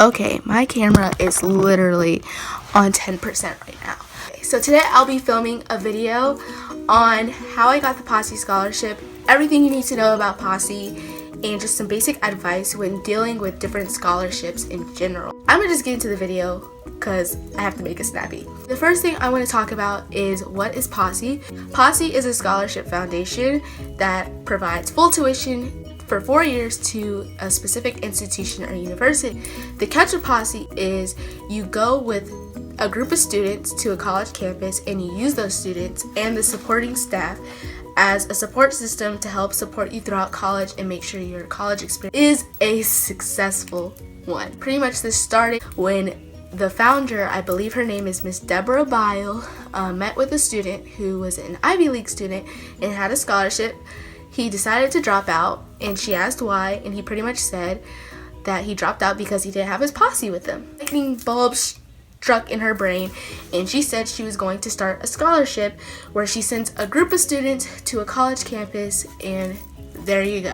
Okay, my camera is literally on 10% right now. Okay, so today I'll be filming a video on how I got the Posse scholarship, everything you need to know about Posse, and just some basic advice when dealing with different scholarships in general. I'm gonna just get into the video because I have to make it snappy. The first thing I want to talk about is what is Posse. Posse is a scholarship foundation that provides full tuition for 4 years to a specific institution or university. The catch of Posse is you go with a group of students to a college campus and you use those students and the supporting staff as a support system to help support you throughout college and make sure your college experience is a successful one. Pretty much this started when the founder, I believe her name is Miss Deborah Bile, met with a student who was an Ivy League student and had a scholarship. He decided to drop out and she asked why, and he pretty much said that he dropped out because he didn't have his posse with him. Lightning bulbs struck in her brain and she said she was going to start a scholarship where she sends a group of students to a college campus, and there you go.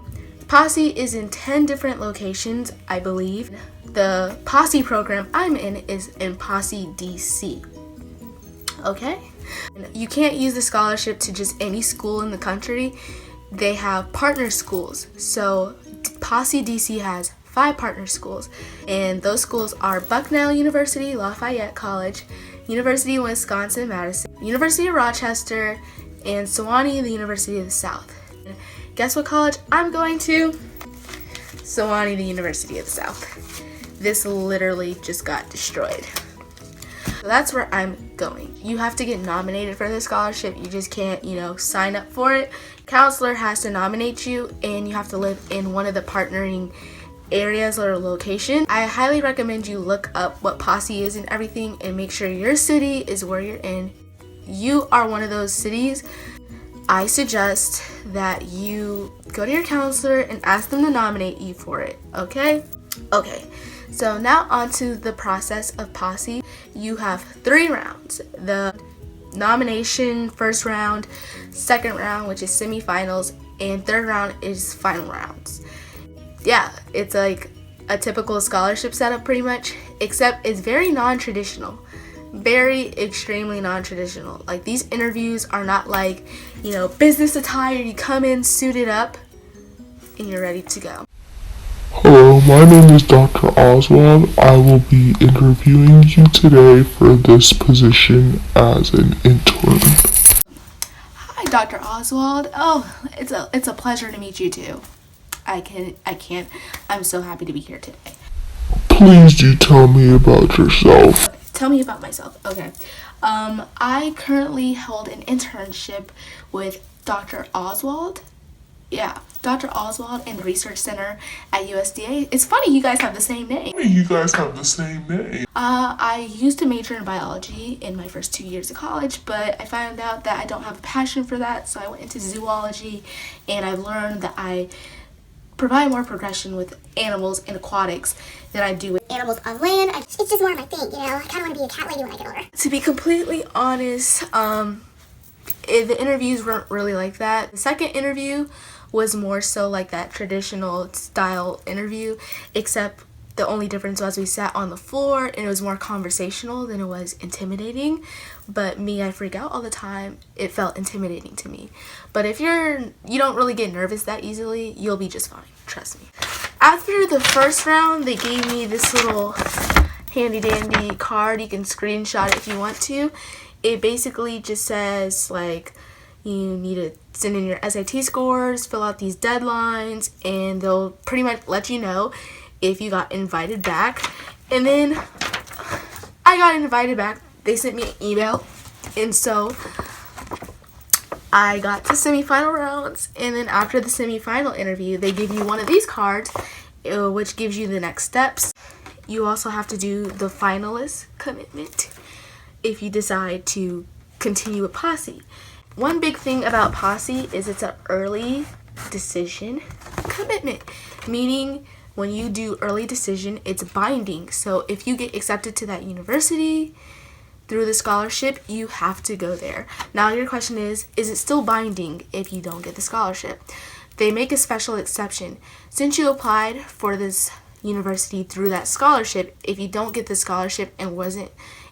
Posse is in 10 different locations, I believe. The Posse program I'm in is in Posse, DC. Okay? You can't use the scholarship to just any school in the country. They have partner schools. So Posse DC has 5 partner schools, and those schools are Bucknell University, Lafayette College, University of Wisconsin-Madison, University of Rochester, and Sewanee, the University of the South. Guess what college I'm going to? Sewanee, the University of the South. This literally just got destroyed. So that's where I'm going. You have to get nominated for the scholarship. You just can't, sign up for it. Counselor has to nominate you, and you have to live in one of the partnering areas or location. I highly recommend you look up what Posse is and everything and make sure your city is where you're in. You are one of those cities. I suggest that you go to your counselor and ask them to nominate you for it, okay? Okay, so now on to the process of Posse. You have 3 rounds. The nomination, first round, second round, which is semifinals, and third round is final rounds. Yeah, it's like a typical scholarship setup pretty much, except it's very non-traditional. Very extremely non-traditional. Like, these interviews are not like, business attire. You come in suited up and you're ready to go. Hello, my name is Dr. Oswald. I will be interviewing you today for this position as an intern. Hi, Dr. Oswald. Oh, it's a pleasure to meet you too. I'm so happy to be here today. Please do tell me about yourself. Tell me about myself. Okay. I currently hold an internship with Dr. Oswald. Yeah, Dr. Oswald in the Research Center at USDA. It's funny you guys have the same name. I used to major in biology in my first 2 years of college, but I found out that I don't have a passion for that, so I went into zoology, and I learned that I provide more progression with animals and aquatics than I do with animals on land. It's just more of my thing, I kind of want to be a cat lady when I get older. To be completely honest, the interviews weren't really like that. The second interview was more so like that traditional style interview, except the only difference was we sat on the floor and it was more conversational than it was intimidating. But me, I freak out all the time. It felt intimidating to me. But if you don't really get nervous that easily, you'll be just fine. Trust me. After the first round, they gave me this little handy dandy card. You can screenshot it if you want to. It basically just says like you need to send in your SAT scores, fill out these deadlines, and they'll pretty much let you know if you got invited back. And then I got invited back. They sent me an email, and so I got to semifinal rounds. And then after the semifinal interview, they give you one of these cards, which gives you the next steps. You also have to do the finalist commitment if you decide to continue with Posse. One big thing about Posse is it's an early decision commitment, meaning when you do early decision, it's binding. So if you get accepted to that university through the scholarship, you have to go there. Now your question is it still binding if you don't get the scholarship? They make a special exception. Since you applied for this university through that scholarship. If you don't get the scholarship and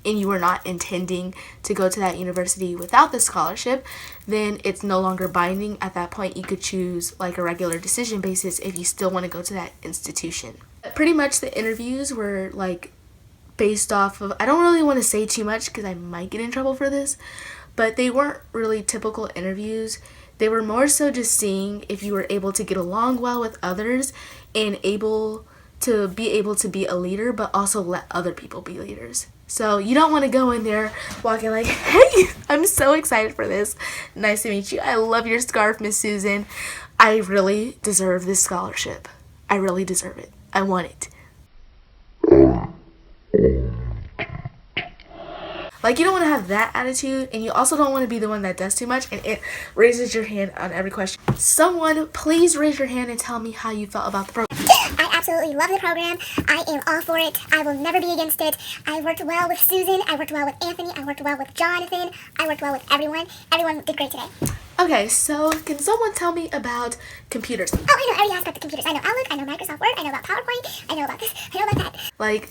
you were not intending to go to that university without the scholarship, then it's no longer binding. At that point, you could choose like a regular decision basis if you still want to go to that institution. Pretty much the interviews were like based off of, I don't really want to say too much because I might get in trouble for this, but they weren't really typical interviews. They were more so just seeing if you were able to get along well with others and able to be a leader, but also let other people be leaders. So you don't want to go in there walking like, hey, I'm so excited for this. Nice to meet you. I love your scarf, Miss Susan. I really deserve this scholarship. I really deserve it. I want it. Like, you don't want to have that attitude, and you also don't want to be the one that does too much and it raises your hand on every question. Someone, please raise your hand and tell me how you felt about the program. I absolutely love the program. I am all for it. I will never be against it. I worked well with Susan. I worked well with Anthony. I worked well with Jonathan. I worked well with everyone. Everyone did great today. Okay, so can someone tell me about computers? Oh, I know every aspect of computers. I know Outlook. I know Microsoft Word. I know about PowerPoint. I know about this. I know about that. Like,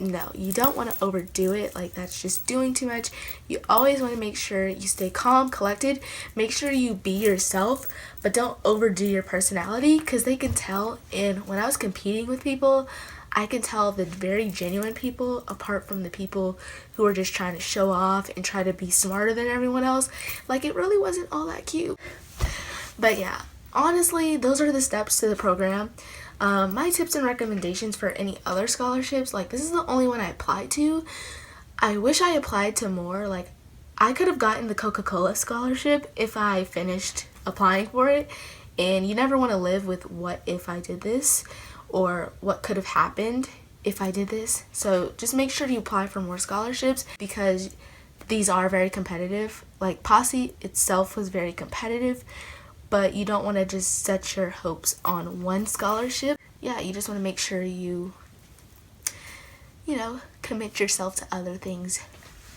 no, you don't want to overdo it. Like, that's just doing too much. You always want to make sure you stay calm, collected. Make sure you be yourself, but don't overdo your personality, because they can tell. And when I was competing with people, I can tell the very genuine people apart from the people who are just trying to show off and try to be smarter than everyone else. Like, it really wasn't all that cute. But yeah, honestly, those are the steps to the program. My tips and recommendations for any other scholarships, like, this is the only one I applied to. I wish I applied to more. Like, I could have gotten the Coca-Cola scholarship if I finished applying for it, and you never want to live with what if I did this, or what could have happened if I did this. So just make sure you apply for more scholarships, because these are very competitive. Like, Posse itself was very competitive, but you don't want to just set your hopes on one scholarship. Yeah, you just want to make sure you commit yourself to other things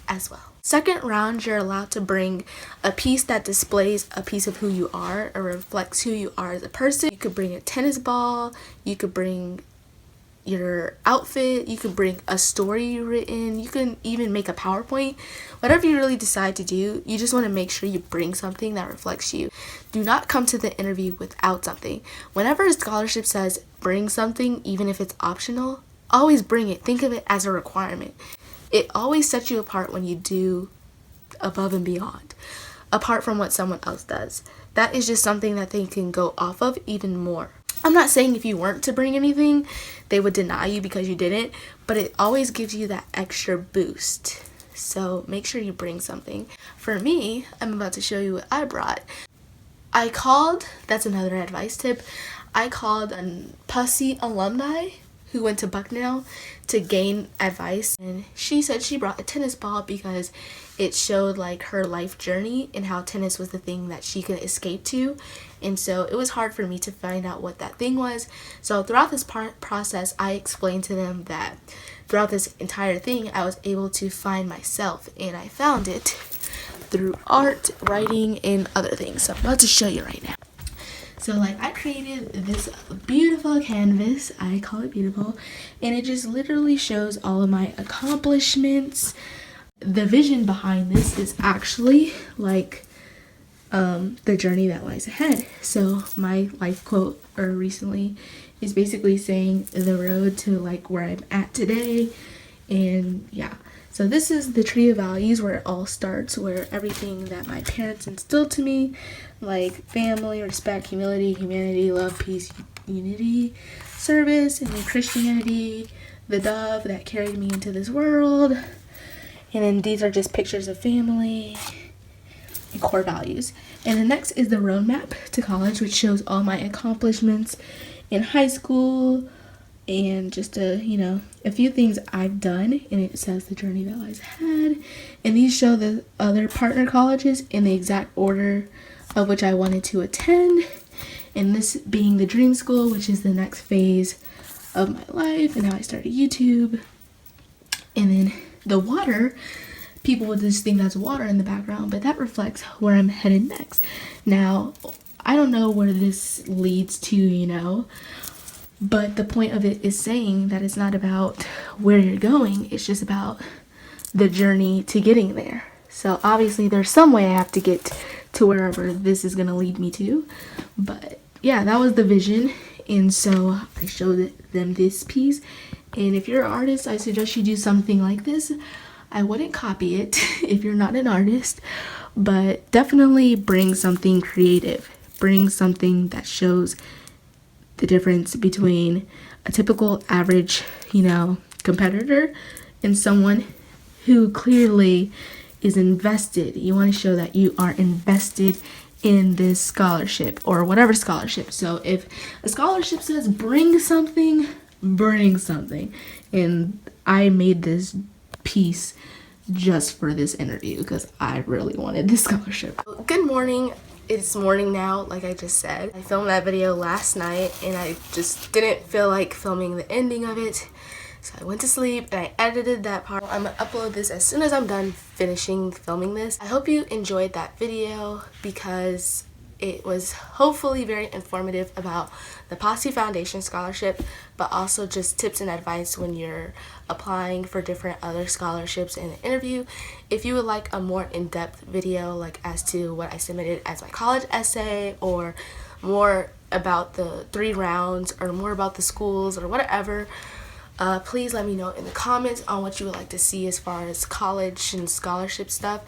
as well. Second round, you're allowed to bring a piece that displays a piece of who you are or reflects who you are as a person. You could bring a tennis ball, you could bring your outfit, you could bring a story written, you can even make a PowerPoint. Whatever you really decide to do, you just want to make sure you bring something that reflects you. Do not come to the interview without something. Whenever a scholarship says bring something, even if it's optional, always bring it. Think of it as a requirement. It always sets you apart when you do above and beyond, apart from what someone else does. That is just something that they can go off of even more. I'm not saying if you weren't to bring anything, they would deny you because you didn't, but it always gives you that extra boost. So make sure you bring something. For me, I'm about to show you what I brought. I called, that's another advice tip, I called a Posse alumni who went to Bucknell to gain advice, and she said she brought a tennis ball because it showed like her life journey and how tennis was the thing that she could escape to. And so it was hard for me to find out what that thing was. So throughout this process, I explained to them that throughout this entire thing, I was able to find myself, and I found it through art, writing, and other things. So I'm about to show you right now. So like, I created this beautiful canvas, I call it beautiful, and it just literally shows all of my accomplishments. The vision behind this is actually like the journey that lies ahead. So my life quote recently is basically saying the road to like where I'm at today. And yeah, so this is the tree of values where it all starts, where everything that my parents instilled to me, like family, respect, humility, humanity, love, peace, unity, service, and then Christianity, the dove that carried me into this world. And then these are just pictures of family and core values. And the next is the roadmap to college, which shows all my accomplishments in high school and just a few things I've done. And it says the journey that lies ahead. And these show the other partner colleges in the exact order of which I wanted to attend. And this being the dream school, which is the next phase of my life, and how I started YouTube. And then the water, people would just think that's water in the background, but that reflects where I'm headed next. Now, I don't know where this leads to, But the point of it is saying that it's not about where you're going, it's just about the journey to getting there. So obviously there's some way I have to get to wherever this is gonna lead me to. But yeah, that was the vision. And so I showed them this piece. And if you're an artist, I suggest you do something like this. I wouldn't copy it if you're not an artist, but definitely bring something creative. Bring something that shows the difference between a typical average, competitor and someone who clearly is invested. You want to show that you are invested in this scholarship or whatever scholarship. So if a scholarship says bring something, bring something. And I made this piece just for this interview because I really wanted this scholarship. Good morning. It's morning now, like I just said. I filmed that video last night and I just didn't feel like filming the ending of it. So I went to sleep and I edited that part. I'm gonna upload this as soon as I'm done finishing filming this. I hope you enjoyed that video because it was hopefully very informative about the Posse Foundation Scholarship, but also just tips and advice when you're applying for different other scholarships in an interview. If you would like a more in-depth video, like as to what I submitted as my college essay, or more about the 3 rounds, or more about the schools, or whatever, please let me know in the comments on what you would like to see as far as college and scholarship stuff.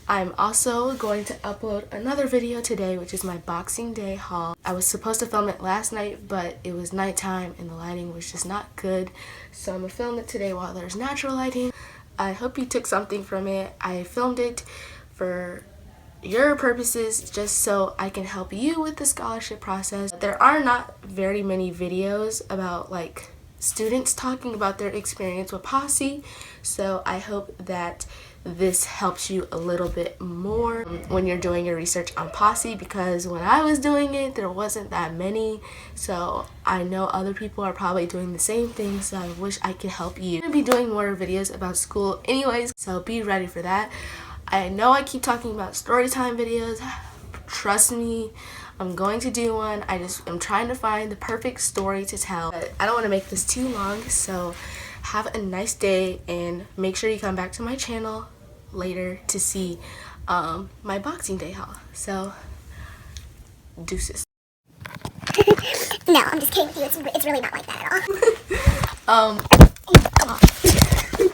I'm also going to upload another video today, which is my Boxing Day haul. I was supposed to film it last night, but it was nighttime and the lighting was just not good. So I'm gonna film it today while there's natural lighting. I hope you took something from it. I filmed it for your purposes just so I can help you with the scholarship process. There are not very many videos about like students talking about their experience with Posse, so I hope that this helps you a little bit more when you're doing your research on Posse, because when I was doing it there wasn't that many, so I know other people are probably doing the same thing, so I wish I could help you. I'm gonna be doing more videos about school anyways, so be ready for that. I know I keep talking about storytime videos. Trust me, I'm going to do one. I'm trying to find the perfect story to tell. But I don't want to make this too long, so have a nice day and make sure you come back to my channel later to see my Boxing Day haul. So, deuces. No, I'm just kidding with you. It's really not like that at all. Oh my God.